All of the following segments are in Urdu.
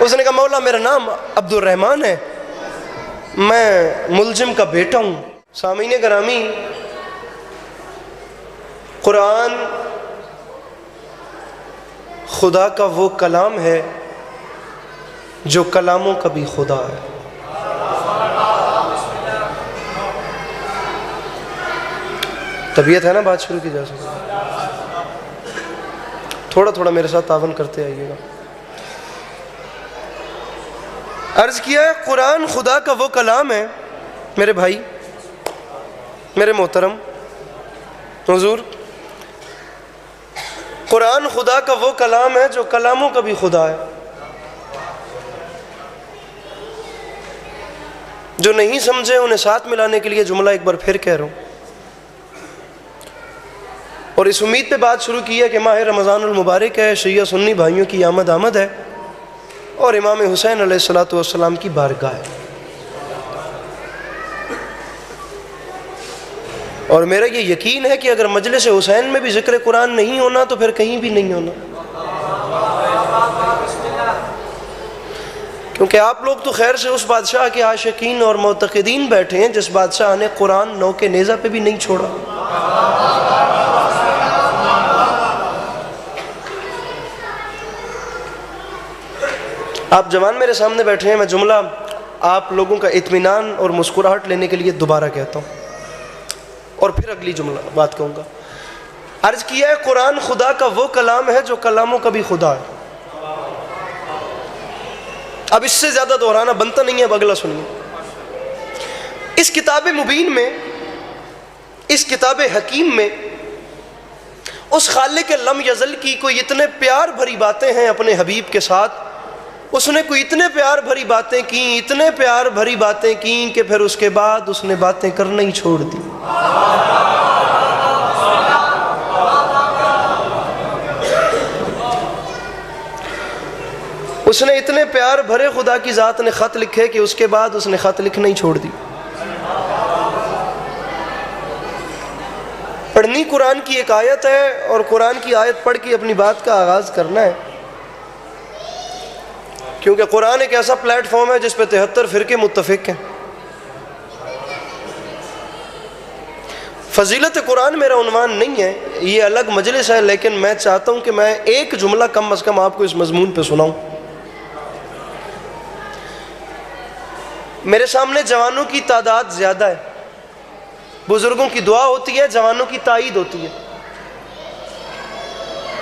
اس نے کہا مولا میرا نام عبد الرحمن ہے، میں ملزم کا بیٹا ہوں۔ سامعین گرامی، قرآن خدا کا وہ کلام ہے جو کلاموں کا بھی خدا ہے۔ طبیعت ہے نا بات شروع کی جا سکتی، تھوڑا تھوڑا میرے ساتھ تعاون کرتے آئیے گا۔ عرض کیا ہے قرآن خدا کا وہ کلام ہے، میرے بھائی، میرے محترم حضور، قرآن خدا کا وہ کلام ہے جو کلاموں کا بھی خدا ہے۔ جو نہیں سمجھے انہیں ساتھ ملانے کے لیے جملہ ایک بار پھر کہہ رہا ہوں، اور اس امید پہ بات شروع کی ہے کہ ماہ رمضان المبارک ہے، شیعہ سنی بھائیوں کی آمد ہے، اور امام حسین علیہ السلام کی بارگاہ ہے۔ اور میرا یہ یقین ہے کہ اگر مجلس حسین میں بھی ذکر قرآن نہیں ہونا تو پھر کہیں بھی نہیں ہونا، کیونکہ آپ لوگ تو خیر سے اس بادشاہ کے عاشقین اور معتقدین بیٹھے ہیں جس بادشاہ نے قرآن نو کے نیزہ پہ بھی نہیں چھوڑا۔ آپ جوان میرے سامنے بیٹھے ہیں، میں جملہ آپ لوگوں کا اطمینان اور مسکراہٹ لینے کے لیے دوبارہ کہتا ہوں اور پھر اگلی جملہ بات کہوں گا۔ عرض کیا ہے قرآن خدا کا وہ کلام ہے جو کلاموں کا بھی خدا ہے۔ اب اس سے زیادہ دہرانا بنتا نہیں ہے، اب اگلا سنیے۔ اس کتاب مبین میں، اس کتاب حکیم میں اس خالق لم یزل کی کوئی اتنے پیار بھری باتیں ہیں اپنے حبیب کے ساتھ، اس نے کوئی اتنے پیار بھری باتیں کیں، اتنے پیار بھری باتیں کیں کہ پھر اس کے بعد اس نے باتیں کرنا ہی چھوڑ دی۔ اس نے اتنے پیار بھرے خدا کی ذات نے خط لکھے کہ اس کے بعد اس نے خط لکھنا ہی چھوڑ دی۔ پڑھنی قرآن کی ایک آیت ہے اور قرآن کی آیت پڑھ کے اپنی بات کا آغاز کرنا ہے، کیونکہ قرآن ایک ایسا پلیٹ فارم ہے جس پہ 73 فرقے متفق ہیں۔ فضیلت قرآن میرا عنوان نہیں ہے، یہ الگ مجلس ہے، لیکن میں چاہتا ہوں کہ میں ایک جملہ کم از کم آپ کو اس مضمون پہ سناؤں۔ میرے سامنے جوانوں کی تعداد زیادہ ہے، بزرگوں کی دعا ہوتی ہے، جوانوں کی تائید ہوتی ہے۔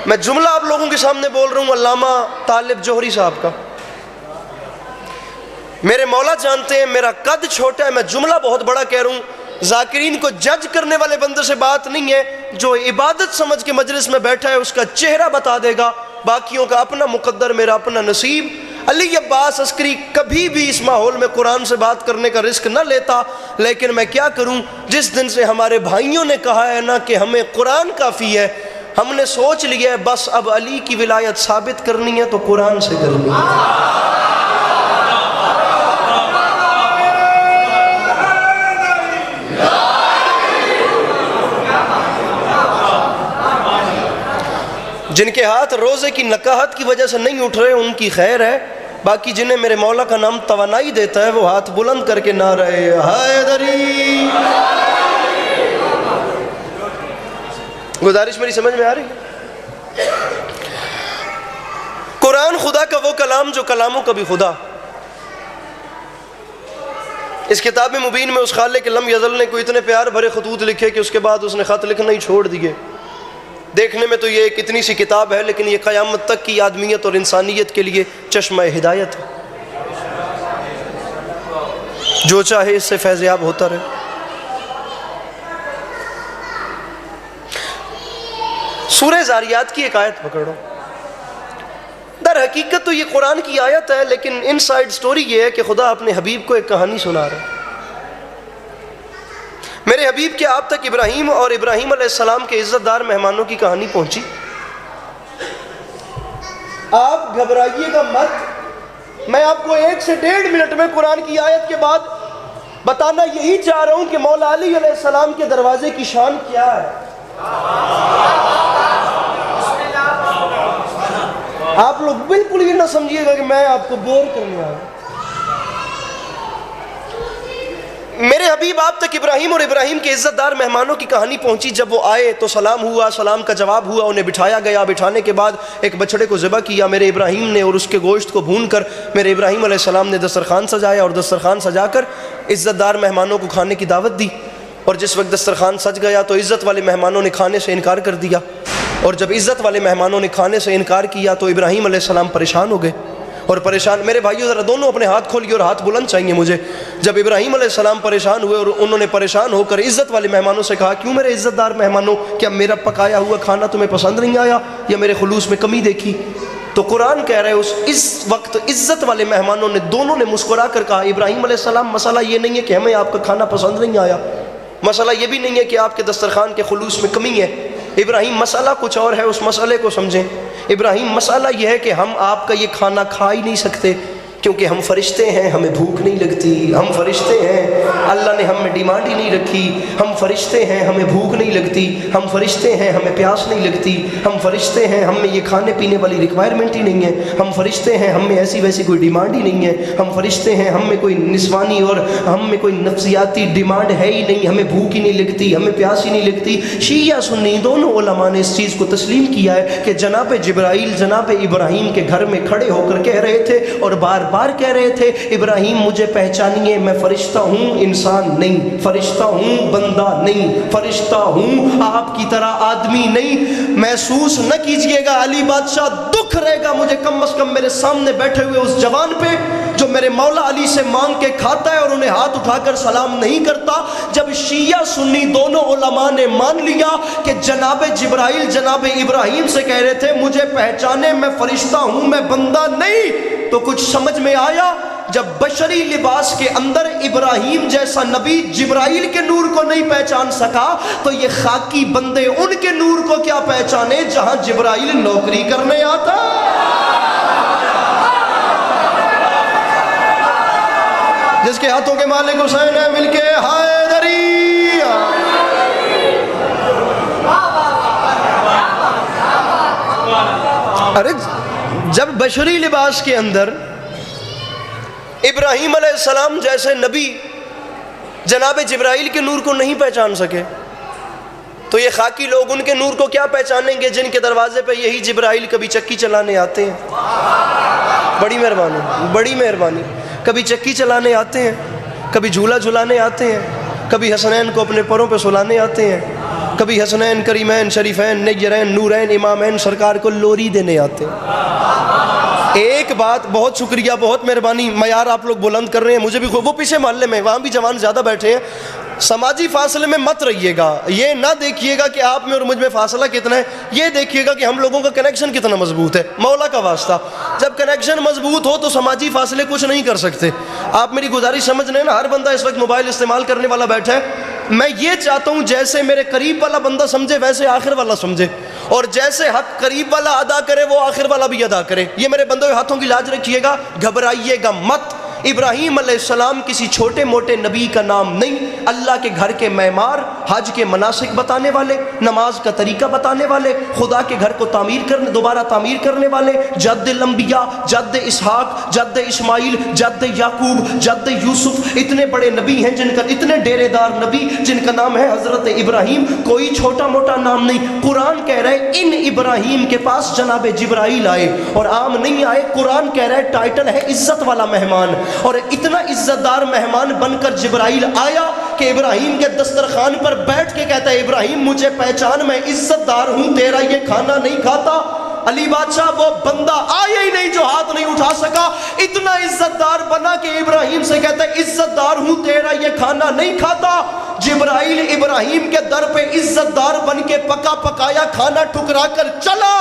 میں جملہ آپ لوگوں کے سامنے بول رہا ہوں علامہ طالب جوہری صاحب کا۔ میرے مولا جانتے ہیں میرا قد چھوٹا ہے، میں جملہ بہت بڑا کہہ رہا ہوں۔ ذاکرین کو جج کرنے والے بندے سے بات نہیں ہے، جو عبادت سمجھ کے مجلس میں بیٹھا ہے اس کا چہرہ بتا دے گا، باقیوں کا اپنا مقدر، میرا اپنا نصیب۔ علی عباس عسکری کبھی بھی اس ماحول میں قرآن سے بات کرنے کا رسک نہ لیتا، لیکن میں کیا کروں، جس دن سے ہمارے بھائیوں نے کہا ہے نا کہ ہمیں قرآن کافی ہے، ہم نے سوچ لیا ہے بس اب علی کی ولایت ثابت کرنی ہے تو قرآن سے کرنی ہے۔ جن کے ہاتھ روزے کی نکاحت کی وجہ سے نہیں اٹھ رہے ان کی خیر ہے، باقی جنہیں میرے مولا کا نام توانائی دیتا ہے وہ ہاتھ بلند کر کے نعرہ حیدری۔ گزارش میری سمجھ میں آ رہی ہے؟ قرآن خدا کا وہ کلام جو کلاموں کا بھی خدا۔ اس کتاب مبین میں اس خالق لم یزل نے کوئی اتنے پیار بھرے خطوط لکھے کہ اس کے بعد اس نے خط لکھنا ہی چھوڑ دیے۔ دیکھنے میں تو یہ ایک اتنی سی کتاب ہے، لیکن یہ قیامت تک کی آدمیت اور انسانیت کے لیے چشمہ ہدایت ہے، جو چاہے اس سے فیض یاب ہوتا رہے۔ سورہ زاریات کی ایک آیت پکڑو، در حقیقت تو یہ قرآن کی آیت ہے، لیکن ان سائیڈ سٹوری یہ ہے کہ خدا اپنے حبیب کو ایک کہانی سنا رہا ہے۔ میرے حبیب کے آپ تک ابراہیم اور ابراہیم علیہ السلام کے عزت دار مہمانوں کی کہانی پہنچی۔ آپ گھبرائیے گا مت، میں آپ کو 1 سے 1.5 منٹ میں قرآن کی آیت کے بعد بتانا یہی چاہ رہا ہوں کہ مولا علی علیہ السلام کے دروازے کی شان کیا ہے۔ آپ لوگ بالکل یہ نہ سمجھیے گا کہ میں آپ کو بور کرنے آیا. میرے حبیب آپ تک ابراہیم اور ابراہیم کے عزت دار مہمانوں کی کہانی پہنچی. جب وہ آئے تو سلام ہوا, سلام کا جواب ہوا, انہیں بٹھایا گیا. بٹھانے کے بعد ایک بچڑے کو ذبح کیا میرے ابراہیم نے, اور اس کے گوشت کو بھون کر میرے ابراہیم علیہ السلام نے دسترخوان سجایا, اور دسترخوان سجا کر عزت دار مہمانوں کو کھانے کی دعوت دی. اور جس وقت دسترخوان سج گیا تو عزت والے مہمانوں نے کھانے سے انکار کر دیا, اور جب عزت والے مہمانوں نے کھانے سے انکار کیا تو ابراہیم علیہ السلام پریشان ہو گئے. اور پریشان, میرے بھائیو ذرا دونوں اپنے ہاتھ کھولیے اور ہاتھ بلند چاہیے مجھے. جب ابراہیم علیہ السلام پریشان ہوئے اور انہوں نے پریشان ہو کر عزت والے مہمانوں سے کہا, کیوں میرے عزت دار مہمانوں, کیا میرا پکایا ہوا کھانا تمہیں پسند نہیں آیا یا میرے خلوص میں کمی دیکھی؟ تو قرآن کہہ رہے اس وقت عزت والے مہمانوں نے دونوں نے مسکرا کر کہا, ابراہیم علیہ السلام مسئلہ یہ نہیں ہے کہ ہمیں آپ کا کھانا پسند نہیں آیا, مسئلہ یہ بھی نہیں ہے کہ آپ کے دسترخوان کے خلوص میں کمی ہے. ابراہیم مسئلہ کچھ اور ہے, اس مسئلے کو سمجھیں. ابراہیم مسئلہ یہ ہے کہ ہم آپ کا یہ کھانا کھا ہی نہیں سکتے کیونکہ ہم فرشتے ہیں, ہمیں بھوک نہیں لگتی. ہم فرشتے ہیں, اللہ نے ہم میں ڈیمانڈ ہی نہیں رکھی. ہم فرشتے ہیں, ہمیں بھوک نہیں لگتی. ہم فرشتے ہیں, ہمیں پیاس نہیں لگتی. ہم فرشتے ہیں, ہم میں یہ کھانے پینے والی ریکوائرمنٹ ہی نہیں ہے. ہم فرشتے ہیں, ہم میں ایسی ویسی کوئی ڈیمانڈ ہی نہیں ہے. ہم فرشتے ہیں, ہم میں کوئی نسوانی اور ہم میں کوئی نفسیاتی ڈیمانڈ ہے ہی نہیں. ہمیں بھوک ہی نہیں لگتی, ہمیں پیاس ہی نہیں لگتی. شیعہ سنی دونوں علماء نے اس چیز کو تسلیم کیا ہے کہ جناب جبرائیل جناب ابراہیم کے گھر میں کھڑے ہو کر کہہ رہے تھے اور بار بار کہہ رہے تھے, ابراہیم مجھے پہچانیے, میں فرشتہ ہوں, انسان نہیں. فرشتہ ہوں, بندہ نہیں. فرشتہ ہوں, آپ کی طرح آدمی نہیں. محسوس نہ کیجئے گا علی بادشاہ, دکھ رہے گا مجھے کم از کم میرے سامنے بیٹھے ہوئے اس جوان پہ جو میرے مولا علی سے مانگ کے کھاتا ہے اور انہیں ہاتھ اٹھا کر سلام نہیں کرتا. جب شیعہ سنی دونوں علماء نے مان لیا کہ جناب جبرائیل جناب ابراہیم سے کہہ رہے تھے مجھے پہچانے, میں فرشتہ ہوں, میں بندہ نہیں, تو کچھ سمجھ میں آیا. جب بشری لباس کے اندر ابراہیم جیسا نبی جبرائیل کے نور کو نہیں پہچان سکا تو یہ خاکی بندے ان کے نور کو کیا پہچانے جہاں جبرائیل نوکری کرنے آتا. جس کے ہاتھوں کے مالک حسین ہے, مل کے حیدری. ارے جب بشری لباس کے اندر ابراہیم علیہ السلام جیسے نبی جناب جبرائیل کے نور کو نہیں پہچان سکے تو یہ خاکی لوگ ان کے نور کو کیا پہچانیں گے جن کے دروازے پہ یہی جبرائیل کبھی چکی چلانے آتے ہیں. بڑی مہربانی, بڑی مہربانی. کبھی چکی چلانے آتے ہیں, کبھی جھولا جھلانے آتے ہیں, کبھی حسنین کو اپنے پروں پہ سلانے آتے ہیں, کبھی حسنین کریمین شریفین نیجرین نورین امامین سرکار کو لوری دینے آتے ہیں. ایک بات, بہت شکریہ, بہت مہربانی, معیار آپ لوگ بلند کر رہے ہیں, مجھے بھی وہ پیچھے محلے میں وہاں بھی جوان زیادہ بیٹھے ہیں, سماجی فاصلے میں مت رہیے گا. یہ نہ دیکھیے گا کہ آپ میں اور مجھ میں فاصلہ کتنا ہے, یہ دیکھیے گا کہ ہم لوگوں کا کنیکشن کتنا مضبوط ہے. مولا کا واسطہ, جب کنیکشن مضبوط ہو تو سماجی فاصلے کچھ نہیں کر سکتے. آپ میری گزارش سمجھ رہے ہیں نا, ہر بندہ اس وقت موبائل استعمال کرنے والا بیٹھا ہے. میں یہ چاہتا ہوں جیسے میرے قریب والا بندہ سمجھے ویسے آخر والا سمجھے, اور جیسے حق قریب والا ادا کرے وہ آخر والا بھی ادا کرے. یہ میرے بندوں ہاتھوں کی لاج رکھیے گا, گھبرائیے گا مت. ابراہیم علیہ السلام کسی چھوٹے موٹے نبی کا نام نہیں, اللہ کے گھر کے معمار, حج کے مناسک بتانے والے, نماز کا طریقہ بتانے والے, خدا کے گھر کو تعمیر کرنے دوبارہ تعمیر کرنے والے, جد الانبیاء, جد اسحاق, جد اسماعیل, جد یعقوب, جد یوسف. اتنے بڑے نبی ہیں جن کا, اتنے ڈیرے دار نبی جن کا نام ہے حضرت ابراہیم. کوئی چھوٹا موٹا نام نہیں. قرآن کہہ رہے ان ابراہیم کے پاس جناب جبرائیل آئے, اور عام نہیں آئے. قرآن کہہ رہے ٹائٹل ہے عزت والا مہمان, اور اتنا عزت دار مہمان بن کر جبرائیل آیا کہ ابراہیم کے دسترخوان پر بیٹھ کے کہتا ہے ابراہیم مجھے پہچان, میں عزت دار ہوں, تیرا یہ کھانا نہیں کھاتا. علی بادشاہ وہ بندہ آیا ہی نہیں جو ہاتھ نہیں اٹھا سکا, اتنا عزت دار بنا کہ ابراہیم سے کہتا ہے عزت دار ہوں, تیرا یہ کھانا نہیں کھاتا. جبرائیل ابراہیم کے در پہ عزت دار بن کے پکا پکایا کھانا ٹھکرا کر چلا.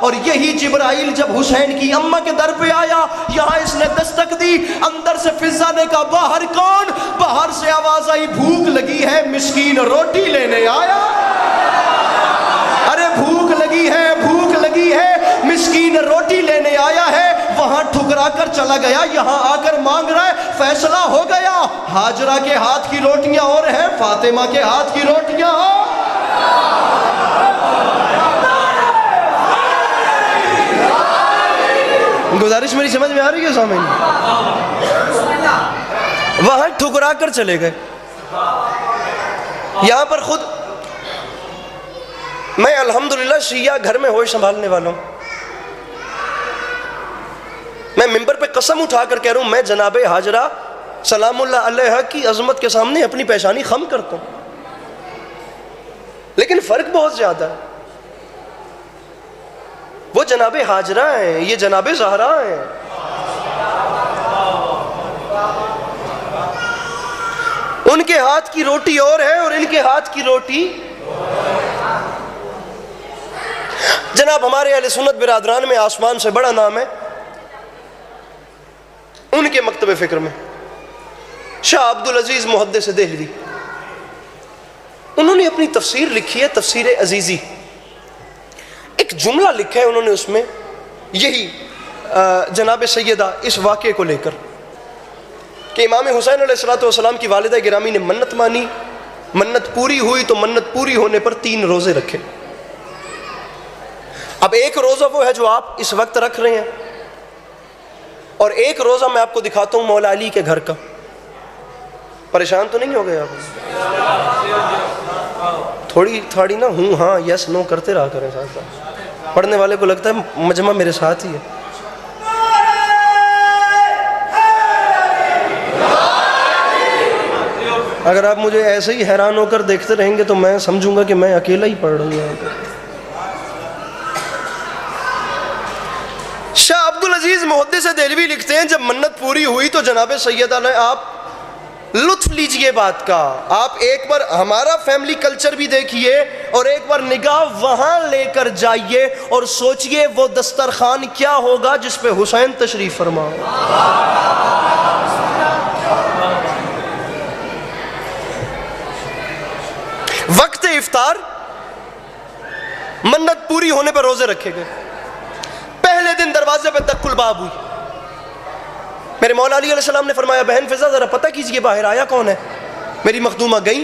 اور یہی جبرائیل جب حسین کی اماں کے در پہ آیا, یہاں اس نے دستک دی, اندر سے فضا نے کہا باہر کون؟ باہر سے آواز آئی بھوک لگی ہے مسکین روٹی لینے آیا. ارے بھوک لگی ہے, بھوک لگی ہے, مسکین روٹی لینے آیا ہے. وہاں ٹھکرا کر چلا گیا, یہاں آ کر مانگ رہا ہے. فیصلہ ہو گیا, ہاجرہ کے ہاتھ کی روٹیاں اور ہیں, فاطمہ کے ہاتھ کی روٹیاں اور. گزارش میری سمجھ میں آ رہی ہے سامعین؟ وہاں ٹھکرا کر چلے گئے. یہاں پر خود میں الحمدللہ شیعہ گھر میں ہوش سنبھالنے والا ہوں. میں ممبر پہ قسم اٹھا کر کہہ رہا ہوں، میں جناب حاجرہ سلام اللہ علیہا کی عظمت کے سامنے اپنی پیشانی خم کرتا ہوں، لیکن فرق بہت زیادہ ہے. وہ جناب حاجرہ ہیں، یہ جناب زہرا ہیں. ان کے ہاتھ کی روٹی اور ہے اور ان کے ہاتھ کی روٹی. جناب ہمارے اہل سنت برادران میں آسمان سے بڑا نام ہے ان کے مکتب فکر میں شاہ عبدالعزیز محدث دہلوی. انہوں نے اپنی تفسیر لکھی ہے، تفسیر عزیزی. ایک جملہ لکھا ہے انہوں نے اس میں، یہی جناب سیدہ اس واقعے کو لے کر کہ امام حسین علیہ السلام کی والدہ گرامی نے منت مانی، منت پوری ہوئی تو منت پوری ہونے پر 3 روزے رکھے. اب ایک روزہ وہ ہے جو آپ اس وقت رکھ رہے ہیں، اور ایک روزہ میں آپ کو دکھاتا ہوں مولا علی کے گھر کا. پریشان تو نہیں ہو گئے آپ؟ تھوڑی نا ہوں ہاں یس نو کرتے رہا کریں ساتھ ساتھ. پڑھنے والے کو لگتا ہے مجمع میرے ساتھ ہی ہے. اگر آپ مجھے ایسے ہی حیران ہو کر دیکھتے رہیں گے تو میں سمجھوں گا کہ میں اکیلا ہی پڑھ رہا ہوں یہاں پر. شاہ عبدالعزیز محدث دہلوی لکھتے ہیں جب منت پوری ہوئی تو جناب سیدہ نے آپ لطف لیجئے بات کا، آپ ایک بار ہمارا فیملی کلچر بھی دیکھیے اور ایک بار نگاہ وہاں لے کر جائیے اور سوچئے وہ دسترخوان کیا ہوگا جس پہ حسین تشریف فرما. وقت افطار منت پوری ہونے پر روزے رکھے گئے. پہلے دن دروازے پہ دق الباب ہوئی. میرے مولا علی علیہ السلام نے فرمایا بہن فضا ذرا پتہ کیجئے باہر آیا کون ہے. میری مخدومہ گئیں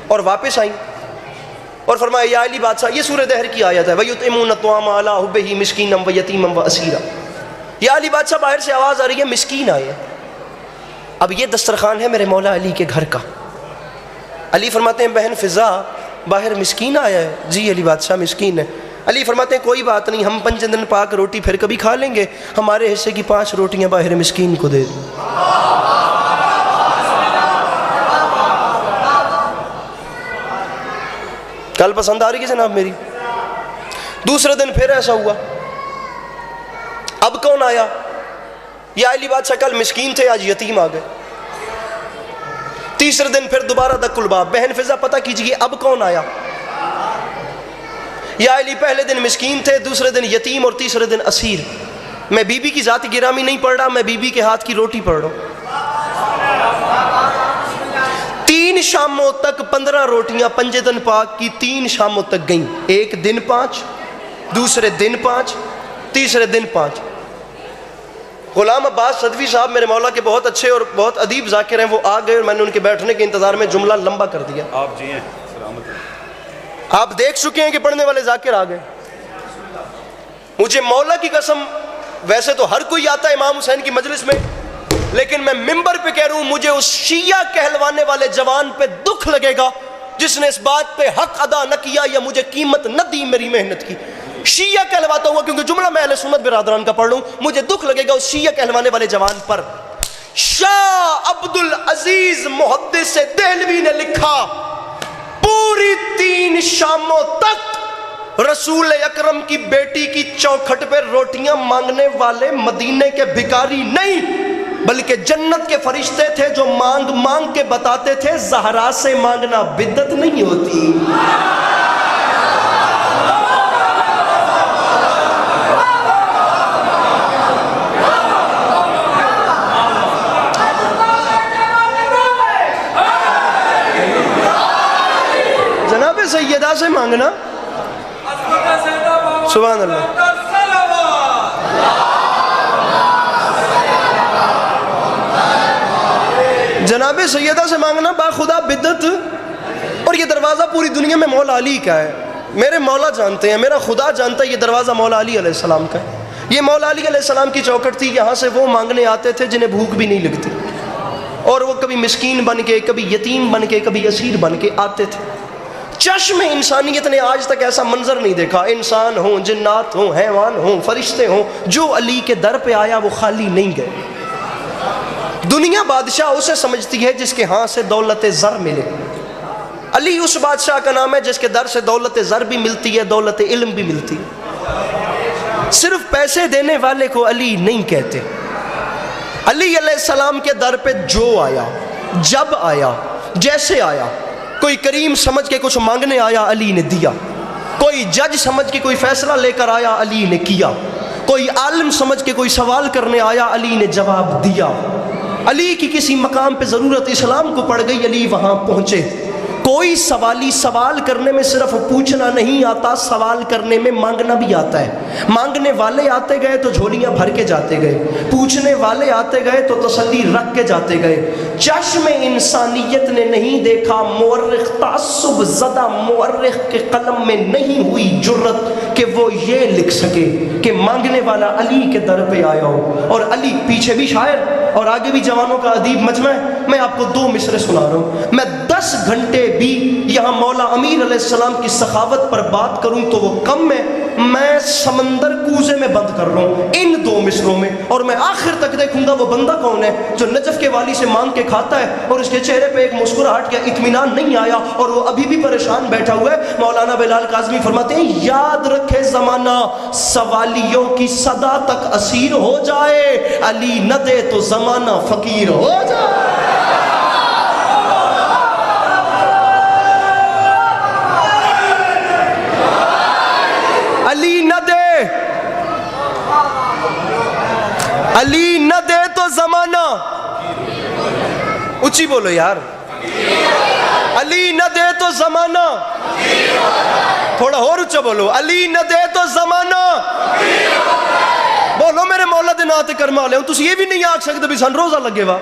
اور واپس آئیں اور فرمایا یا علی بادشاہ، یہ سورہ دہر کی آیت ہے وَيُطْعِمُونَ الطَّعَامَ عَلَىٰ حُبِّهِ مِسْكِينًا وَيَتِيمًا وَأَسِيرًا. یا علی بادشاہ باہر سے آواز آ رہی ہے مسکین آئے. اب یہ دسترخوان ہے میرے مولا علی کے گھر کا. علی فرماتے ہیں بہن فضا باہر مسکین آیا ہے. جی علی بادشاہ مسکین ہے. علی فرماتے ہیں کوئی بات نہیں، ہم 5 دن پاک روٹی پھر کبھی کھا لیں گے، ہمارے حصے کی 5 روٹیاں باہر مسکین کو دے دیں. کل پسند آ رہی ہے جناب میری؟ دوسرے دن پھر ایسا ہوا. اب کون آیا؟ یا علی بادشاہ کل مسکین تھے آج یتیم آ گئے. تیسرے دن پھر دوبارہ دق الباب. بہن فضا پتہ کیجئے اب کون آیا؟ یا علی پہلے دن مسکین تھے، دوسرے دن یتیم اور تیسرے دن اسیر. میں بی بی کی ذات گرامی نہیں پڑھ رہا، میں بی بی کے ہاتھ کی روٹی پڑھ رہا ہوں. 3 شاموں تک 15 روٹیاں پنجتن پاک کی 3 شاموں تک گئیں. ایک دن 5، دوسرے دن 5، تیسرے دن 5. غلام عباس صدفی صاحب میرے مولا کے بہت اچھے اور بہت ادیب ذاکر ہیں، وہ آ گئے اور میں نے ان کے بیٹھنے کے انتظار میں جملہ لمبا کر دیا. آپ جی ہیں سلامت. آپ دیکھ چکے ہیں کہ پڑھنے والے ذاکر آ گئے. مجھے مولا کی قسم، ویسے تو ہر کوئی آتا ہے امام حسین کی مجلس میں، لیکن میں ممبر پہ کہہ رہا ہوں مجھے اس شیعہ کہلوانے والے جوان پہ دکھ لگے گا جس نے اس بات پہ حق ادا نہ کیا یا مجھے قیمت نہ دی میری محنت کی. شیعہ کہلواتا ہوا کیونکہ جملہ میں اہل سنت برادران کا پڑھ لوں، مجھے دکھ لگے گا اس شیعہ کہلوانے والے جوان پر. شاہ عبدالعزیز محدث دہلوی نے لکھا پوری 3 شاموں تک رسول اکرم کی بیٹی کی چوکھٹ پہ روٹیاں مانگنے والے مدینے کے بھکاری نہیں بلکہ جنت کے فرشتے تھے جو مانگ مانگ کے بتاتے تھے زہرا سے مانگنا بدعت نہیں ہوتی. سیدہ سے مانگنا سبحان اللہ. جناب سیدہ سے مانگنا باخدا بدعت. اور یہ دروازہ پوری دنیا میں مولا علی کا ہے. میرے مولا جانتے ہیں، میرا خدا جانتا ہے یہ دروازہ مولا علی علیہ السلام کا ہے. یہ مولا علی علیہ السلام کی چوکھٹ تھی، یہاں سے وہ مانگنے آتے تھے جنہیں بھوک بھی نہیں لگتی، اور وہ کبھی مسکین بن کے، کبھی یتیم بن کے، کبھی اسیر بن کے آتے تھے۔ چشم انسانیت نے آج تک ایسا منظر نہیں دیکھا، انسان ہوں، جنات ہوں، حیوان ہوں، فرشتے ہوں، جو علی کے در پہ آیا وہ خالی نہیں گئے۔ دنیا بادشاہ اسے سمجھتی ہے جس کے ہاں سے دولت زر ملے، علی اس بادشاہ کا نام ہے جس کے در سے دولت زر بھی ملتی ہے، دولت علم بھی ملتی ہے۔ صرف پیسے دینے والے کو علی نہیں کہتے۔ علی علیہ السلام کے در پہ جو آیا، جب آیا، جیسے آیا، کوئی کریم سمجھ کے کچھ مانگنے آیا، علی نے دیا، کوئی جج سمجھ کے کوئی فیصلہ لے کر آیا، علی نے کیا، کوئی عالم سمجھ کے کوئی سوال کرنے آیا، علی نے جواب دیا۔ علی کی کسی مقام پہ ضرورت اسلام کو پڑ گئی، علی وہاں پہنچے۔ کوئی سوالی سوال کرنے میں صرف پوچھنا نہیں آتا، سوال کرنے میں مانگنا بھی آتا ہے۔ مانگنے والے آتے گئے تو جھولیاں بھر کے جاتے گئے، پوچھنے والے آتے گئے تو تسلی رکھ کے جاتے گئے۔ چشم انسانیت نے نہیں دیکھا، مورخ تعصب زدہ مورخ کے قلم میں نہیں ہوئی جرت کہ وہ یہ لکھ سکے کہ مانگنے والا علی کے در پہ آیا ہو۔ اور علی پیچھے بھی شاعر اور آگے بھی جوانوں کا ادیب مجمع ہے۔ میں آپ کو 2 مصرے سنا رہا ہوں۔ میں 10 گھنٹے بھی یہاں مولا امیر علیہ السلام کی سخاوت پر بات کروں تو وہ کم ہے، میں سمندر کوزے میں بند کر رہا ہوں ان 2 مصروں میں، اور میں آخر تک دیکھوں گا وہ بندہ کون ہے جو نجف کے والی سے مانگ کے کھاتا ہے اور اس کے چہرے پہ ایک مسکراہٹ یا اطمینان نہیں آیا اور وہ ابھی بھی پریشان بیٹھا ہوا ہے۔ مولانا بلال کاظمی فرماتے ہیں یاد رکھے زمانہ سوالیوں کی صدا تک اسیر ہو جائے، علی نہ دے تو زمانہ فقیر ہو جائے۔ علی نہ دے، علی نہ دے تو زمانہ، اونچی بولو یار، علی نہ دے تو زمانہ، تھوڑا اور اونچا بولو، علی نہ دے تو زمانہ، بولو میرے مولا دے ناتے کرما لے ہوں۔ تسی یہ بھی نہیں آکھ سکتے بھی سن روزہ لگے وا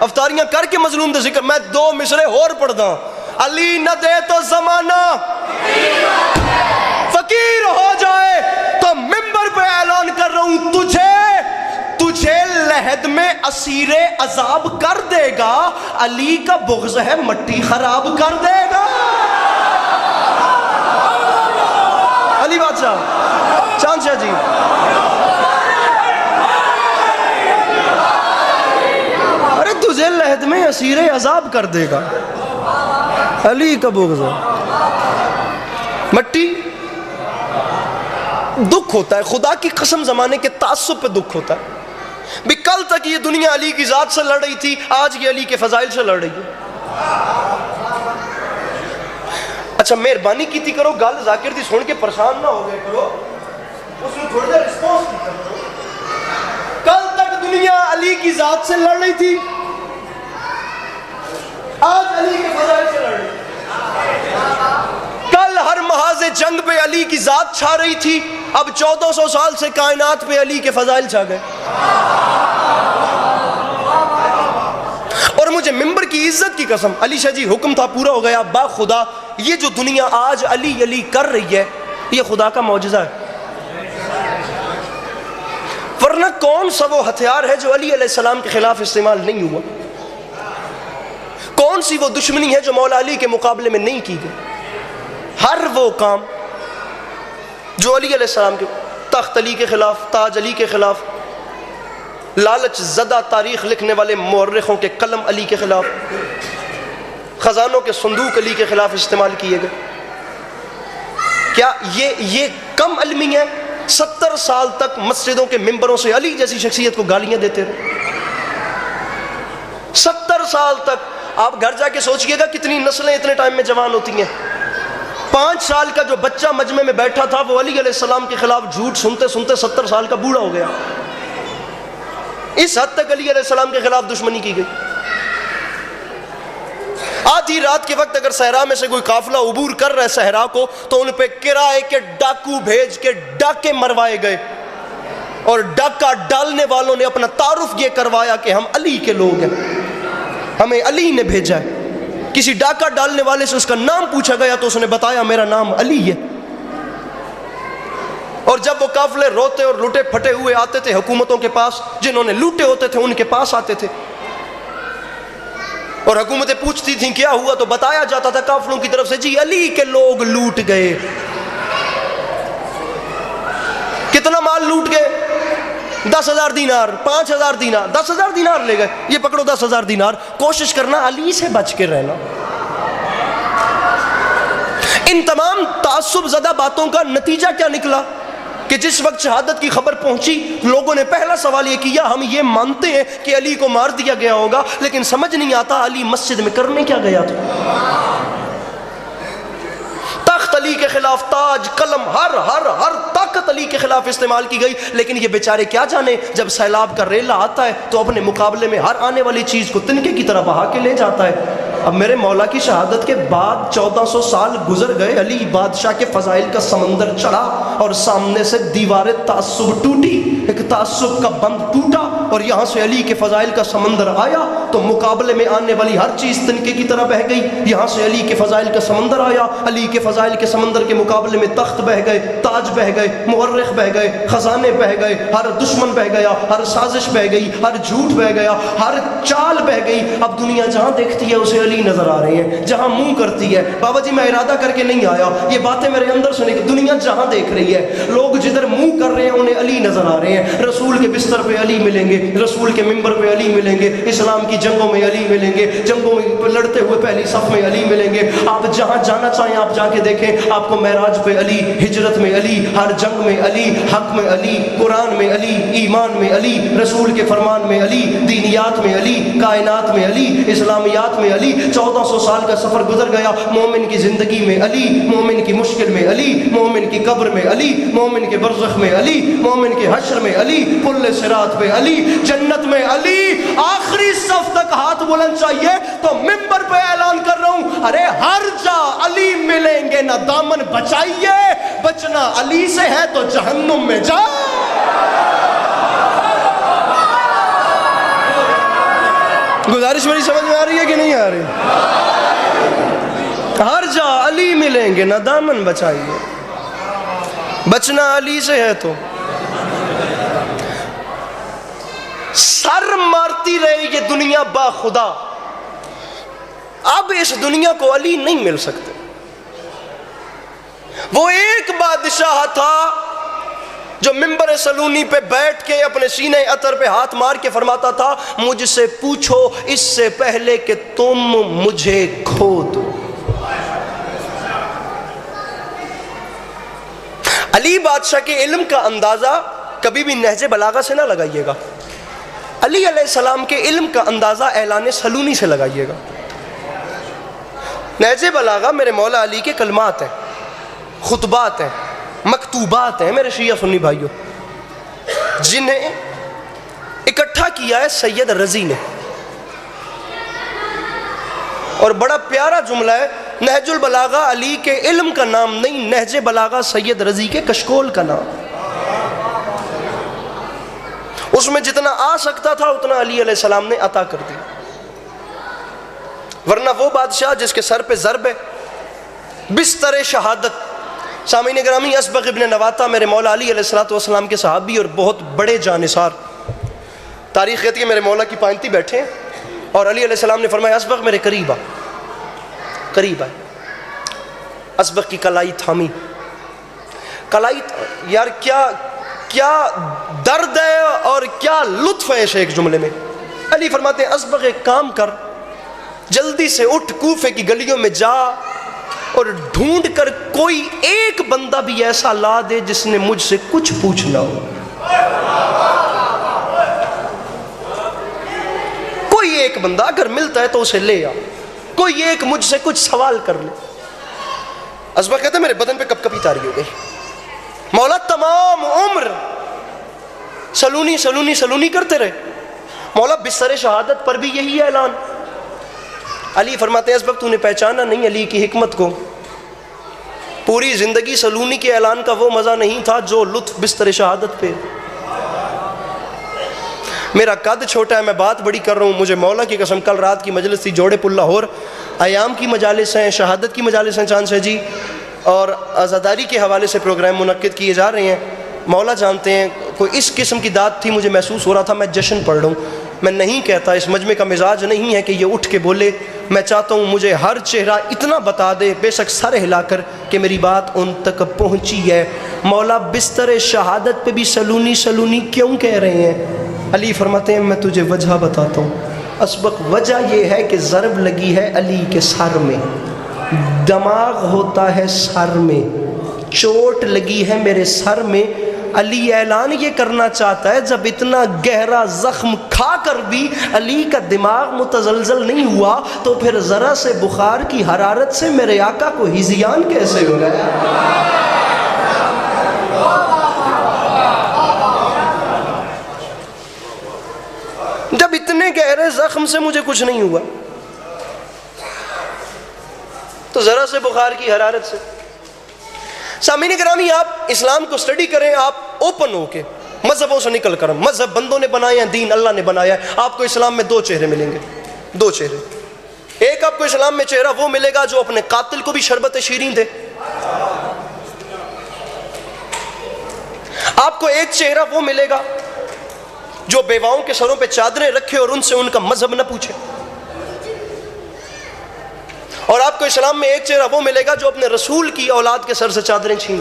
افطاریاں کر کے مظلوم دے ذکر۔ میں 2 مصرے اور پڑھ دا، علی نہ دے تو زمانہ فقیر ہو جائے، تو ممبر پہ اعلان کر رہا ہوں تجھے لحد میں اسیر عذاب کر دے گا، علی کا بغض ہے مٹی خراب کر دے گا۔ علی بادشاہ چاند شاہ جی، ارے تجھے لحد میں اسیر عذاب کر دے گا، علی کا بغض ہے مٹی۔ دکھ ہوتا ہے، خدا کی قسم زمانے کے تعصب پہ دکھ ہوتا ہے بھی کل تک یہ دنیا علی کی ذات سے لڑ رہی تھی، آج یہ علی کے فضائل سے لڑ رہی ہے۔ اچھا مہربانی کیتی کرو، گل ذاکر دی سن کے پریشان نہ ہو گئے کرو، اس میں تھوڑا دیر رسپانس کی کرو۔ کل تک دنیا علی کی ذات سے لڑ رہی تھی، آج علی کے فضائل سے لڑ رہی ہے۔ کل ہر محاذ جنگ پہ علی کی ذات چھا رہی تھی، اب 1400 سال سے کائنات پہ علی کے فضائل چھا گئے۔ اور مجھے ممبر کی عزت کی قسم، علی شاہ جی حکم تھا پورا ہو گیا، با خدا یہ جو دنیا آج علی علی کر رہی ہے یہ خدا کا معجزہ ہے، ورنہ کون سا وہ ہتھیار ہے جو علی علیہ السلام کے خلاف استعمال نہیں ہوا؟ کون سی وہ دشمنی ہے جو مولا علی کے مقابلے میں نہیں کی گئی؟ ہر وہ کام جو علی علیہ السلام کے تخت علی کے خلاف، تاج علی کے خلاف، لالچ زدہ تاریخ لکھنے والے مورخوں کے قلم علی کے خلاف، خزانوں کے صندوق علی کے خلاف استعمال کیے گئے، کیا یہ کم علمی ہے؟ 70 سال تک مسجدوں کے ممبروں سے علی جیسی شخصیت کو گالیاں دیتے رہے، 70 سال تک۔ آپ گھر جا کے سوچئے گا کتنی نسلیں اتنے ٹائم میں جوان ہوتی ہیں۔ 5 سال کا جو بچہ مجمع میں بیٹھا تھا وہ علی علیہ السلام کے خلاف جھوٹ سنتے سنتے 70 سال کا بوڑھا ہو گیا۔ اس حد تک علی علیہ السلام کے خلاف دشمنی کی گئی۔ آدھی رات کے وقت اگر صحرا میں سے کوئی قافلہ عبور کر رہا ہے صحرا کو، تو ان پہ کرائے کے ڈاکو بھیج کے ڈاکے مروائے گئے، اور ڈاکہ ڈالنے والوں نے اپنا تعارف یہ کروایا کہ ہم علی کے لوگ ہیں، ہمیں علی نے بھیجا ہے۔ کسی ڈاکہ ڈالنے والے سے اس کا نام پوچھا گیا تو اس نے بتایا میرا نام علی ہے، اور جب وہ قافلے روتے اور لٹے پھٹے ہوئے آتے تھے حکومتوں کے پاس، جنہوں نے لوٹے ہوتے تھے ان کے پاس آتے تھے، اور حکومتیں پوچھتی تھیں کیا ہوا، تو بتایا جاتا تھا قافلوں کی طرف سے جی علی کے لوگ لوٹ گئے۔ کتنا مال لوٹ گئے؟ 10,000 دینار، 5,000 دینار، 10,000 دینار لے گئے، یہ پکڑو 10,000 دینار، کوشش کرنا علی سے بچ کے رہنا۔ ان تمام تعصب زدہ باتوں کا نتیجہ کیا نکلا کہ جس وقت شہادت کی خبر پہنچی لوگوں نے پہلا سوال یہ کیا، ہم یہ مانتے ہیں کہ علی کو مار دیا گیا ہوگا، لیکن سمجھ نہیں آتا علی مسجد میں کرنے کیا گیا تھا۔ تخت علی کے خلاف، تاج، قلم، ہر طاقت علی کے خلاف استعمال کی گئی، لیکن یہ بیچارے کیا جانے جب سیلاب کا ریلا آتا ہے تو اپنے مقابلے میں ہر آنے والی چیز کو تنکے کی طرح بہا کے لے جاتا ہے۔ اب میرے مولا کی شہادت کے بعد 1400 سال گزر گئے، علی بادشاہ کے فضائل کا سمندر چڑھا اور سامنے سے دیوار تعصب ٹوٹی، ایک تعصب کا بند ٹوٹا اور یہاں سے علی کے فضائل کا سمندر آیا تو مقابلے میں آنے والی ہر چیز تنکے کی طرح بہہ گئی۔ یہاں سے علی کے فضائل کا سمندر آیا، علی کے فضائل کے سمندر کے مقابلے میں تخت بہہ گئے، تاج بہہ گئے، مورخ بہہ گئے، خزانے بہہ گئے، ہر دشمن بہہ گیا، ہر سازش بہہ گئی، ہر جھوٹ بہہ گیا، ہر چال بہہ گئی۔ اب دنیا جہاں دیکھتی ہے اسے علی نظر آ رہے ہیں، جہاں منہ کرتی ہے، بابا جی میں ارادہ کر کے نہیں آیا، یہ باتیں میرے اندر سے نہیں، دنیا جہاں دیکھ رہی ہے، لوگ جدھر منہ کر رہے ہیں انہیں علی نظر آ رہے ہیں۔ رسول کے بستر پہ علی ملیں گے، رسول کے منبر پہ علی ملیں گے، اسلام کی جنگوں میں علی ملیں گے، جنگوں میں لڑتے ہوئے پہلی صف میں علی ملیں گے۔ آپ جہاں جانا چاہیں آپ جا کے دیکھیں، آپ کو معراج پہ علی، ہجرت میں علی، ہر جنگ میں علی، حق میں علی، قرآن میں علی، ایمان میں علی، رسول کے فرمان میں علی، دینیات میں علی، کائنات میں علی، اسلامیات میں علی۔ 1400 سال کا سفر گزر گیا، مومن کی زندگی میں علی، مومن کی مشکل میں علی، مومن کی قبر میں علی، مومن کے برزخ میں علی، مومن کے حشر میں علی، پل صراط پہ علی، جنت میں علی۔ آخری صف تک ہاتھ بلند چاہیے تو منبر پہ اعلان کر رہا ہوں، ارے ہر جا علی ملیں گے، نہ دامن بچائیے، بچنا علی سے ہے تو جہنم میں جا۔ گزارش میری سمجھ میں آ رہی ہے کہ نہیں آ رہی؟ ہر جا علی ملیں گے، نہ دامن بچائیے، بچنا علی سے ہے تو۔ سر مارتی رہے یہ دنیا با خدا، اب اس دنیا کو علی نہیں مل سکتے۔ وہ ایک بادشاہ تھا جو منبر سلونی پہ بیٹھ کے اپنے سینے عطر پہ ہاتھ مار کے فرماتا تھا، مجھ سے پوچھو اس سے پہلے کہ تم مجھے کھو دو۔ علی بادشاہ کے علم کا اندازہ کبھی بھی نہج بلاغہ سے نہ لگائیے گا، علی علیہ السلام کے علم کا اندازہ اعلان سلونی سے لگائیے گا۔ نہج بلاغہ میرے مولا علی کے کلمات ہیں، خطبات ہیں، مکتوبات ہیں میرے شیعہ سنی بھائیوں، جنہیں اکٹھا کیا ہے سید رضی نے۔ اور بڑا پیارا جملہ ہے، نہج البلاغہ علی کے علم کا نام نہیں، نہج بلاغہ سید رضی کے کشکول کا نام۔ اس میں جتنا آ سکتا تھا اتنا علی علیہ السلام نے عطا کر دیا، ورنہ وہ بادشاہ جس کے سر پہ ضرب ہے، بستر شہادت۔ سامعین گرامی، اسبغ ابن نواتہ میرے مولا علی علیہ السلام کے صحابی اور بہت بڑے جانثار، تاریخ کہتی ہے میرے مولا کی پائنتی بیٹھے ہیں اور علی علیہ السلام نے فرمایا اسبغ میرے قریب آ، قریب آئے۔ اسبغ کی کلائی تھامی، کلائی، یار کیا درد ہے اور کیا لطف ہے اس ایک جملے میں۔ علی فرماتے ہیں اسبغ ایک کام کر، جلدی سے اٹھ کوفے کی گلیوں میں جا اور ڈھونڈ کر کوئی ایک بندہ بھی ایسا لا دے جس نے مجھ سے کچھ پوچھنا ہو، کوئی ایک بندہ اگر ملتا ہے تو اسے لے آ، کوئی ایک مجھ سے کچھ سوال کر لے۔ اسبغ کہتے ہیں میرے بدن پہ کپ کپی طاری ہو گئی، مولا تمام عمر سلونی سلونی سلونی کرتے رہے، مولا بستر شہادت پر بھی یہی اعلان۔ علی فرماتے ہیں اسبغ تو نے پہچانا نہیں علی کی حکمت کو، پوری زندگی سلونی کے اعلان کا وہ مزہ نہیں تھا جو لطف بستر شہادت پہ۔ میرا قد چھوٹا ہے، میں بات بڑی کر رہا ہوں، مجھے مولا کی قسم کل رات کی مجلس تھی جوڑے پل لاہور، ایام کی مجالس ہیں، شہادت کی مجالس ہیں چاند سے جی، اور عزاداری کے حوالے سے پروگرام منعقد کیے جا رہے ہیں۔ مولا جانتے ہیں کوئی اس قسم کی داد تھی، مجھے محسوس ہو رہا تھا میں جشن پڑھ رہا ہوں. میں نہیں کہتا، اس مجمع کا مزاج نہیں ہے کہ یہ اٹھ کے بولے. میں چاہتا ہوں مجھے ہر چہرہ اتنا بتا دے، بے شک سر ہلا کر، کہ میری بات ان تک پہنچی ہے. مولا بستر شہادت پہ بھی سلونی سلونی کیوں کہہ رہے ہیں؟ علی فرماتے ہیں میں تجھے وجہ بتاتا ہوں. اسبق وجہ یہ ہے کہ ضرب لگی ہے علی کے سر میں، دماغ ہوتا ہے سر میں، چوٹ لگی ہے میرے سر میں. علی اعلان یہ کرنا چاہتا ہے جب اتنا گہرا زخم کھا کر بھی علی کا دماغ متزلزل نہیں ہوا تو پھر ذرا سے بخار کی حرارت سے میرے آقا کو ہذیان کیسے ہو گیا؟ جب اتنے گہرے زخم سے مجھے کچھ نہیں ہوا تو ذرا سے بخار کی حرارت سے. سامعین گرامی، آپ اسلام کو سٹڈی کریں، آپ اوپن ہو کے، مذہبوں سے نکل کر. مذہب بندوں نے بنایا ہے، دین اللہ نے بنایا ہے. آپ کو اسلام میں دو چہرے ملیں گے، دو چہرے. ایک آپ کو اسلام میں چہرہ وہ ملے گا جو اپنے قاتل کو بھی شربت شیریں دے. آپ کو ایک چہرہ وہ ملے گا جو بیواؤں کے سروں پہ چادریں رکھے اور ان سے ان کا مذہب نہ پوچھے. اور آپ کو اسلام میں ایک چہرہ وہ ملے گا جو اپنے رسول کی اولاد کے سر سے چادریں چھین.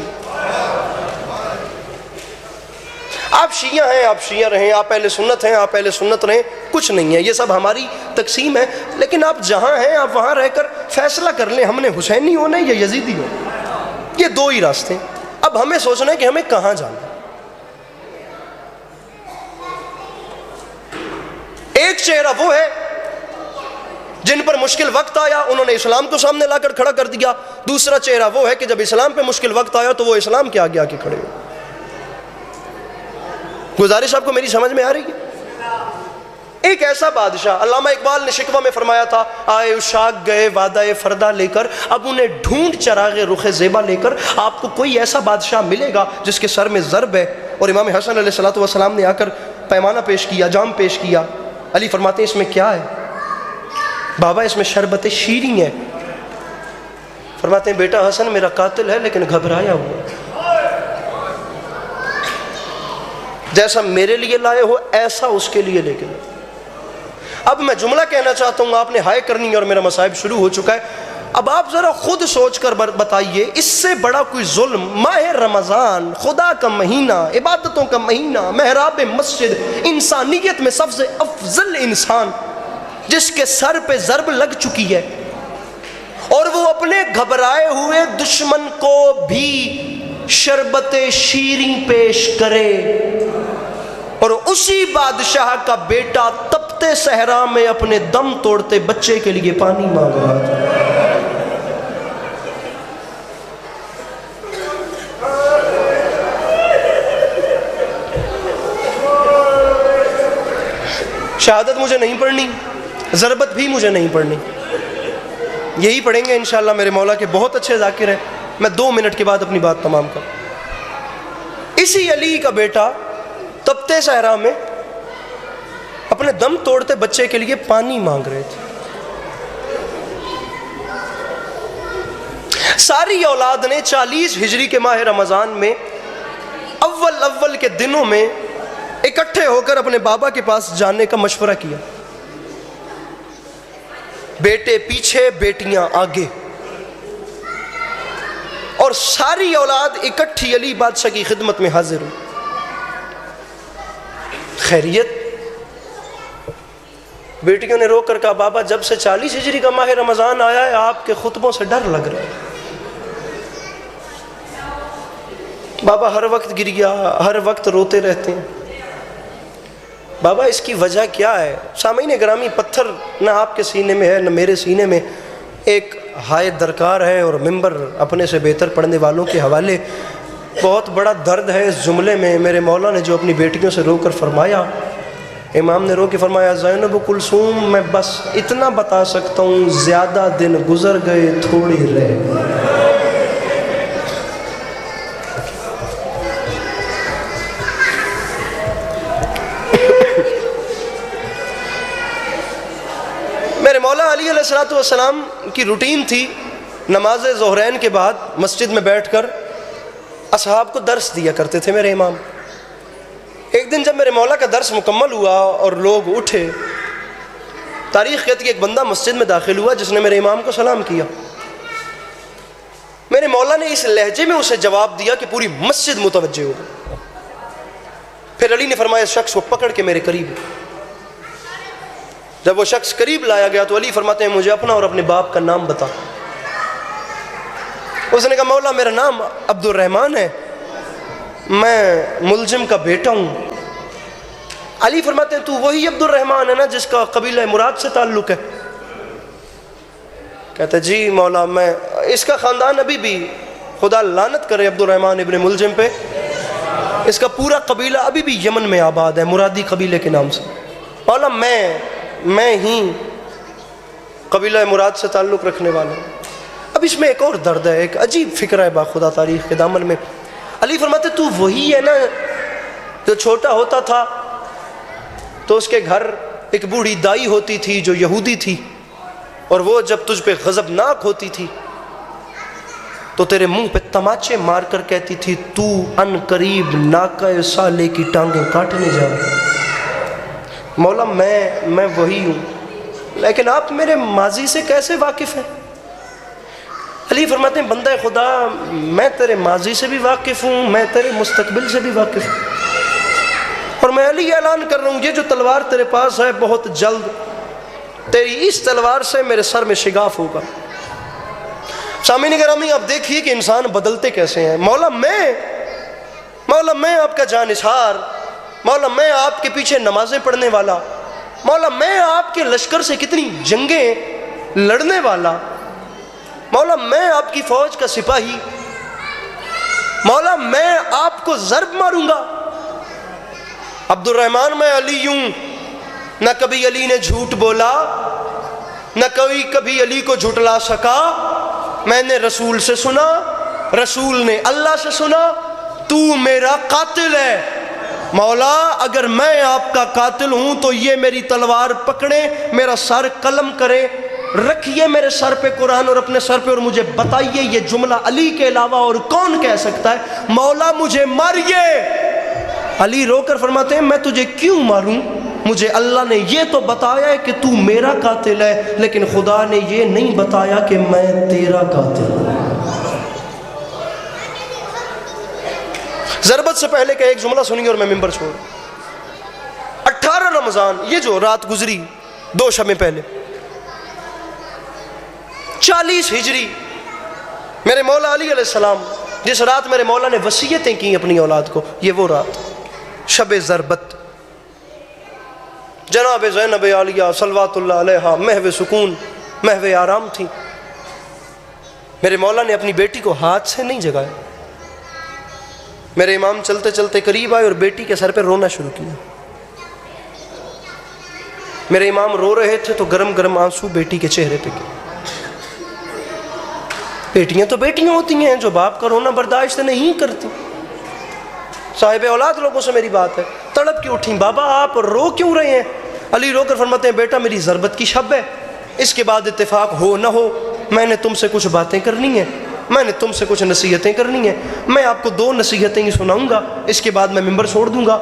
آپ شیعہ ہیں، آپ شیعہ رہیں، آپ اہل سنت ہیں، آپ اہل سنت رہیں، کچھ نہیں ہے، یہ سب ہماری تقسیم ہے. لیکن آپ جہاں ہیں آپ وہاں رہ کر فیصلہ کر لیں ہم نے حسینی ہونا ہے یا یزیدی ہونا. یہ دو ہی راستے ہیں. اب ہمیں سوچنا ہے کہ ہمیں کہاں جانا. ایک چہرہ وہ ہے جن پر مشکل وقت آیا انہوں نے اسلام کو سامنے لا کر کھڑا کر دیا. دوسرا چہرہ وہ ہے کہ جب اسلام پہ مشکل وقت آیا تو وہ اسلام کے آگے آ کے کھڑے ہو. گزارش آپ کو میری سمجھ میں آ رہی ہے؟ ایک ایسا بادشاہ، علامہ اقبال نے شکوہ میں فرمایا تھا، آئے اشاق گئے وعدہ فردا لے کر، اب انہیں ڈھونڈ چراغ رخ زیبا لے کر. آپ کو کوئی ایسا بادشاہ ملے گا جس کے سر میں ضرب ہے. اور امام حسن علیہ السلام نے آ کر پیمانہ پیش کیا، جام پیش کیا. علی فرماتے ہیں اس میں کیا ہے؟ بابا اس میں شربت شیریں ہے. فرماتے ہیں بیٹا حسن میرا قاتل ہے لیکن گھبرایا ہوا، جیسا میرے لیے لائے ہو ایسا اس کے لیے لے کے. اب میں جملہ کہنا چاہتا ہوں، آپ نے ہائے کرنی ہے اور میرا مصائب شروع ہو چکا ہے. اب آپ ذرا خود سوچ کر بتائیے، اس سے بڑا کوئی ظلم؟ ماہ رمضان، خدا کا مہینہ، عبادتوں کا مہینہ، محراب مسجد، انسانیت میں سب سے افضل انسان جس کے سر پہ ضرب لگ چکی ہے اور وہ اپنے گھبرائے ہوئے دشمن کو بھی شربت شیریں پیش کرے، اور اسی بادشاہ کا بیٹا تپتے صحرا میں اپنے دم توڑتے بچے کے لیے پانی مانگ رہا تھا. شہادت مجھے نہیں پڑھنی، ضربت بھی مجھے نہیں پڑھنی. یہی پڑھیں گے انشاءاللہ. میرے مولا کے بہت اچھے ذاکر ہیں. میں 2 منٹ کے بعد اپنی بات تمام کروں. اسی علی کا بیٹا تپتے صحرا میں اپنے دم توڑتے بچے کے لیے پانی مانگ رہے تھے. ساری اولاد نے 40 ہجری کے ماہ رمضان میں اول کے دنوں میں اکٹھے ہو کر اپنے بابا کے پاس جانے کا مشورہ کیا. بیٹے پیچھے، بیٹیاں آگے، اور ساری اولاد اکٹھی علی بادشاہ کی خدمت میں حاضر ہوئی. خیریت؟ بیٹیوں نے رو کر کہا بابا جب سے 40 ہجری کا ماہ رمضان آیا ہے آپ کے خطبوں سے ڈر لگ رہا ہے. بابا ہر وقت گریا، ہر وقت روتے رہتے ہیں. بابا اس کی وجہ کیا ہے؟ سامعین گرامی، پتھر نہ آپ کے سینے میں ہے نہ میرے سینے میں. ایک ہائے درکار ہے اور ممبر اپنے سے بہتر پڑھنے والوں کے حوالے. بہت بڑا درد ہے اس جملے میں. میرے مولا نے جو اپنی بیٹیوں سے رو کر فرمایا، امام نے رو کے فرمایا زینب کلثوم میں بس اتنا بتا سکتا ہوں، زیادہ دن گزر گئے تھوڑی رہ گئے. میرے مولا علی علیہ السلام کی روٹین تھی نماز ظہرین کے بعد مسجد میں بیٹھ کر اصحاب کو درس دیا کرتے تھے میرے امام۔ ایک دن جب میرے مولا کا درس مکمل ہوا اور لوگ اٹھے، تاریخ کہتی ہے ایک بندہ مسجد میں داخل ہوا جس نے میرے امام کو سلام کیا۔ میرے مولا نے اس لہجے میں اسے جواب دیا کہ پوری مسجد متوجہ ہو گئی۔ پھر علی نے فرمایا اس شخص کو پکڑ کے میرے قریب۔ جب وہ شخص قریب لایا گیا تو علی فرماتے ہیں مجھے اپنا اور اپنے باپ کا نام بتا۔ اس نے کہا مولا میرا نام عبد الرحمن ہے، میں ملزم کا بیٹا ہوں۔ علی فرماتے ہیں تو وہی عبد الرحمن ہے نا جس کا قبیلہ مراد سے تعلق ہے؟ کہتے جی مولا میں، اس کا خاندان ابھی بھی، خدا لعنت کرے عبد الرحمن ابن ملزم پہ، اس کا پورا قبیلہ ابھی بھی یمن میں آباد ہے، مرادی قبیلے کے نام سے۔ مولا میں ہی قبیلہ مراد سے تعلق رکھنے والا ہوں۔ اب اس میں ایک اور درد ہے، ایک عجیب فکر ہے باخدا تاریخ کے دامن میں۔ علی فرماتے تو وہی ہے نا جو چھوٹا ہوتا تھا تو اس کے گھر ایک بوڑھی دائی ہوتی تھی جو یہودی تھی، اور وہ جب تجھ پہ غضبناک ہوتی تھی تو تیرے منہ پہ تماچے مار کر کہتی تھی تو ان قریب ناقہ صالح کی ٹانگیں کاٹنے جا رہا۔ مولا میں وہی ہوں، لیکن آپ میرے ماضی سے کیسے واقف ہیں؟ علی فرماتے ہیں بندہ خدا میں تیرے ماضی سے بھی واقف ہوں، میں تیرے مستقبل سے بھی واقف ہوں، اور میں علی اعلان کر رہا ہوں یہ جو تلوار تیرے پاس ہے بہت جلد تیری اس تلوار سے میرے سر میں شگاف ہوگا۔ سامعین گرامی آپ دیکھیے کہ انسان بدلتے کیسے ہیں۔ مولا میں آپ کا جانثار، مولا میں آپ کے پیچھے نمازیں پڑھنے والا، مولا میں آپ کے لشکر سے کتنی جنگیں لڑنے والا، مولا میں آپ کی فوج کا سپاہی، مولا میں آپ کو ضرب ماروں گا۔ عبد الرحمن میں علی ہوں، نہ کبھی علی نے جھوٹ بولا، نہ کبھی علی کو جھٹلا سکا۔ میں نے رسول سے سنا، رسول نے اللہ سے سنا، تو میرا قاتل ہے۔ مولا اگر میں آپ کا قاتل ہوں تو یہ میری تلوار پکڑے، میرا سر قلم کرے، رکھیے میرے سر پہ قرآن اور اپنے سر پہ، اور مجھے بتائیے یہ جملہ علی کے علاوہ اور کون کہہ سکتا ہے؟ مولا مجھے ماریے۔ علی رو کر فرماتے ہیں میں تجھے کیوں ماروں؟ مجھے اللہ نے یہ تو بتایا ہے کہ تو میرا قاتل ہے، لیکن خدا نے یہ نہیں بتایا کہ میں تیرا قاتل ہوں۔ ضربت سے پہلے کا ایک جملہ سنیں گے اور میں ممبر چھوڑ۔ 18 رمضان، یہ جو رات گزری 2 شبیں پہلے، 40 ہجری، میرے مولا علی علیہ السلام جس رات میرے مولا نے وصیتیں کی اپنی اولاد کو، یہ وہ رات شب ضربت، جناب زینب عالیہ صلوات اللہ علیہا محو سکون محو آرام تھی۔ میرے مولا نے اپنی بیٹی کو ہاتھ سے نہیں جگایا۔ میرے امام چلتے چلتے قریب آئے اور بیٹی کے سر پہ رونا شروع کیا۔ میرے امام رو رہے تھے تو گرم گرم آنسو بیٹی کے چہرے پہ گئے۔ بیٹیاں تو بیٹیاں ہوتی ہیں جو باپ کا رونا برداشت نہیں کرتی۔ صاحب اولاد لوگوں سے میری بات ہے، تڑپ کی اٹھیں بابا آپ رو کیوں رہے ہیں؟ علی رو کر فرماتے ہیں بیٹا میری ضربت کی شب ہے، اس کے بعد اتفاق ہو نہ ہو میں نے تم سے کچھ باتیں کرنی ہیں، میں نے تم سے کچھ نصیحتیں کرنی ہیں، میں آپ کو 2 نصیحتیں ہی سناؤں گا، اس کے بعد میں ممبر چھوڑ دوں گا۔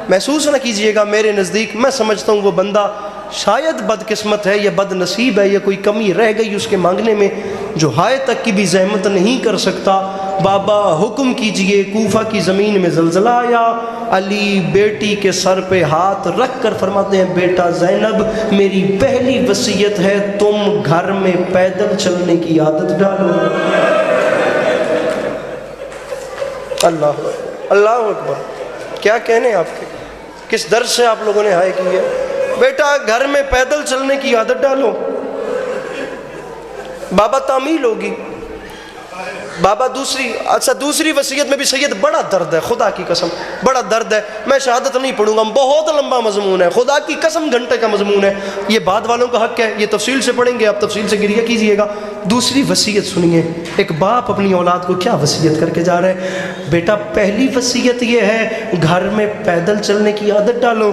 محسوس نہ کیجئے گا میرے نزدیک، میں سمجھتا ہوں وہ بندہ شاید بدقسمت ہے یا بد نصیب ہے یا کوئی کمی رہ گئی اس کے مانگنے میں، جو ہائے تک کی بھی زحمت نہیں کر سکتا۔ بابا حکم کیجئے، کوفہ کی زمین میں زلزلہ آیا، علی بیٹی کے سر پہ ہاتھ رکھ کر فرماتے ہیں بیٹا زینب میری پہلی وصیت ہے تم گھر میں پیدل چلنے کی عادت ڈالو۔ اللہ اللہ اکبر، کیا کہنے آپ کے، کس درد سے آپ لوگوں نے ہائے کی ہے؟ بیٹا گھر میں پیدل چلنے کی عادت ڈالو۔ بابا تعمیل ہوگی، بابا دوسری وصیت میں بھی سید بڑا درد ہے، خدا کی قسم بڑا درد ہے، میں شہادت نہیں پڑھوں گا، بہت لمبا مضمون ہے، خدا کی قسم گھنٹے کا مضمون ہے، یہ بعد والوں کا حق ہے، یہ تفصیل سے پڑھیں گے، آپ تفصیل سے گریہ کیجئے گا۔ دوسری وصیت سنیے، ایک باپ اپنی اولاد کو کیا وصیت کر کے جا رہا ہے؟ بیٹا پہلی وصیت یہ ہے گھر میں پیدل چلنے کی عادت ڈالو۔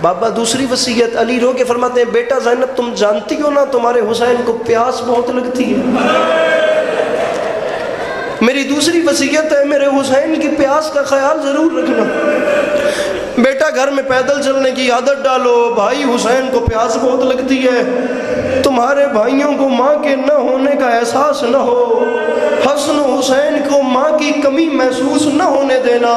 بابا دوسری وصیت، علی رو کے فرماتے ہیں بیٹا زینب تم جانتی ہو نا تمہارے حسین کو پیاس بہت لگتی ہے، میری دوسری وصیت ہے، میرے حسین کی پیاس کا خیال ضرور رکھنا۔ بیٹا گھر میں پیدل چلنے کی عادت ڈالو، بھائی حسین کو پیاس بہت لگتی ہے، تمہارے بھائیوں کو ماں کے نہ ہونے کا احساس نہ ہو، حسن و حسین کو ماں کی کمی محسوس نہ ہونے دینا۔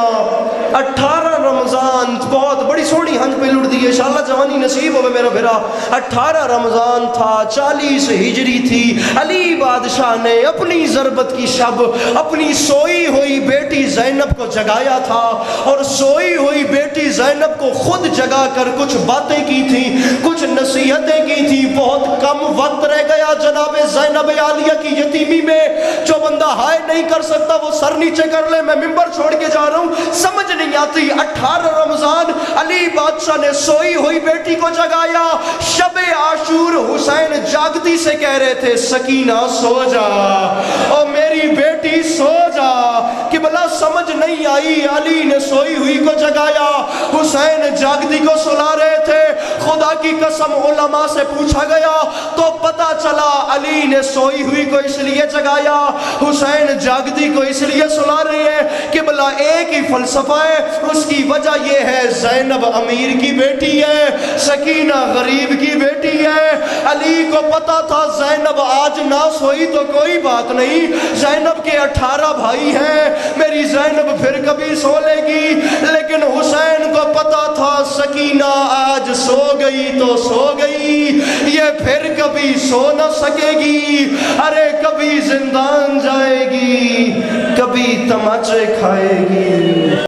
18 رمضان بہت بڑی سونی ہنج پہ لڑ دی ہے، انشاءاللہ جوانی نصیب ہوئے میرا بھرا۔ 18 رمضان تھا، 40 ہجری تھی، علی بادشاہ نے اپنی ضربت کی شب اپنی سوئی ہوئی بیٹی زینب کو جگایا تھا، اور سوئی ہوئی بیٹی زینب کو خود جگا کر کچھ باتیں کی تھیں، کچھ نصیحتیں کی تھیں۔ بہت کم وقت رہ گیا جناب زینب عالیہ کی یتیمی میں، جو بندہ ہائے نہیں کر سکتا وہ سر نیچے کر لے، میں ممبر چھوڑ کے جا رہا ہوں، سمجھ نہیں آتی۔ 18 رمضان علی بادشاہ نے سوئی ہوئی بیٹی کو جگایا، شب عاشور حسین جاگتی سے کہہ رہے تھے سکینہ سو جا، او میری بیٹی سو جا، کہ بلا سمجھ نہیں آئی، علی نے سوئی ہوئی کو جگایا، حسین جاگتی کو سلا رہے تھے۔ خدا کی قسم علماء سے پوچھا گیا تو پتا چلا علی نے سوئی ہوئی کو اس لیے جگایا، حسین جاگتی کو اس لیے سلا رہے ہیں کہ بلا ایک ہی فلسفہ ہے، اس کی وجہ یہ ہے زینب امیر کی بیٹی ہے، سکینہ غریب کی بیٹی ہے۔ علی کو پتا تھا زینب آج نہ سوئی تو کوئی بات نہیں، زینب کے 18 بھائی ہیں، میری زینب پھر کبھی سو لے گی، لیکن حسین کو پتا تھا سکینہ آج سو گئی تو سو گئی، یہ پھر کبھی سو نہ سکے گی، ارے کبھی زندان جائے گی، کبھی تماچے کھائے گی۔